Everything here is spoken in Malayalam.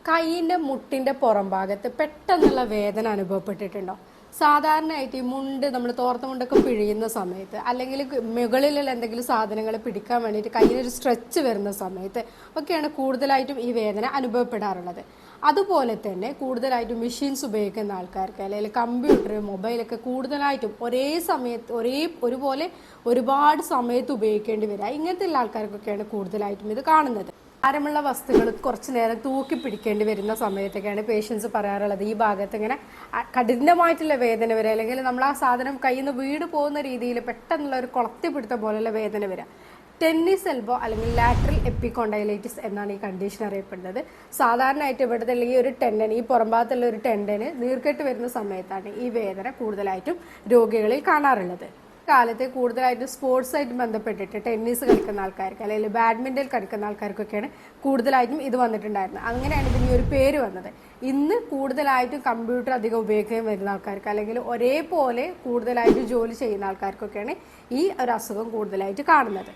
കൈയിൻ്റെ മുട്ടിൻ്റെ പുറം ഭാഗത്ത് പെട്ടെന്നുള്ള വേദന അനുഭവപ്പെട്ടിട്ടുണ്ടോ? സാധാരണയായിട്ട് ഈ മുണ്ട് നമ്മൾ തോർത്ത മുണ്ടൊക്കെ പിഴിയുന്ന സമയത്ത് അല്ലെങ്കിൽ മുകളിലുള്ള എന്തെങ്കിലും സാധനങ്ങൾ പിടിക്കാൻ വേണ്ടിയിട്ട് കയ്യിലൊരു സ്ട്രെച്ച് വരുന്ന സമയത്ത് ഒക്കെയാണ് കൂടുതലായിട്ടും ഈ വേദന അനുഭവപ്പെടാറുള്ളത്. അതുപോലെ തന്നെ കൂടുതലായിട്ടും മെഷീൻസ് ഉപയോഗിക്കുന്ന ആൾക്കാർക്ക് അല്ലെങ്കിൽ കമ്പ്യൂട്ടർ മൊബൈലൊക്കെ കൂടുതലായിട്ടും ഒരേ സമയത്ത് ഒരുപോലെ ഒരുപാട് സമയത്ത് ഉപയോഗിക്കേണ്ടി വരിക. ഇങ്ങനത്തെ ആൾക്കാർക്കൊക്കെയാണ് കൂടുതലായിട്ടും ഇത് കാണുന്നത്. ഭാരമുള്ള വസ്തുക്കൾ കുറച്ച് നേരം തൂക്കി പിടിക്കേണ്ടി വരുന്ന സമയത്തൊക്കെയാണ് പേഷ്യൻസ് പറയാറുള്ളത് ഈ ഭാഗത്ത് ഇങ്ങനെ കഠിനമായിട്ടുള്ള വേദന വരിക, അല്ലെങ്കിൽ നമ്മൾ ആ സാധനം കയ്യിൽ നിന്ന് വീട് പോകുന്ന രീതിയിൽ പെട്ടെന്നുള്ള ഒരു കൊളത്തി പിടുത്ത പോലെയുള്ള വേദന വരിക. ടെന്നീസ് എൽബോ അല്ലെങ്കിൽ ലാറ്ററൽ എപ്പിക്കോണ്ടൈലൈറ്റിസ് എന്നാണ് ഈ കണ്ടീഷൻ അറിയപ്പെടുന്നത്. സാധാരണയായിട്ട് ഇവിടുത്തെ ഈ ഒരു ടെൻഡൻ, ഈ പുറംഭാഗത്തുള്ള ഒരു ടെൻഡന് നീർക്കെട്ട് വരുന്ന സമയത്താണ് ഈ വേദന കൂടുതലായിട്ടും രോഗികളിൽ കാണാറുള്ളത്. കാലത്ത് കൂടുതലായിട്ടും സ്പോർട്സായിട്ട് ബന്ധപ്പെട്ടിട്ട് ടെന്നീസ് കളിക്കുന്ന ആൾക്കാർക്ക് അല്ലെങ്കിൽ ബാഡ്മിൻ്റൺ കളിക്കുന്ന ആൾക്കാർക്കൊക്കെയാണ് കൂടുതലായിട്ടും ഇത് വന്നിട്ടുണ്ടായിരുന്നത്. അങ്ങനെയാണ് ഇതിന് ഈ ഒരു പേര് വന്നത്. ഇന്ന് കൂടുതലായിട്ടും കമ്പ്യൂട്ടർ അധികം ഉപയോഗിക്കാൻ വരുന്ന ആൾക്കാർക്ക് അല്ലെങ്കിൽ ഒരേപോലെ കൂടുതലായിട്ട് ജോലി ചെയ്യുന്ന ആൾക്കാർക്കൊക്കെയാണ് ഈ ഒരു അസുഖം കൂടുതലായിട്ട് കാണുന്നത്.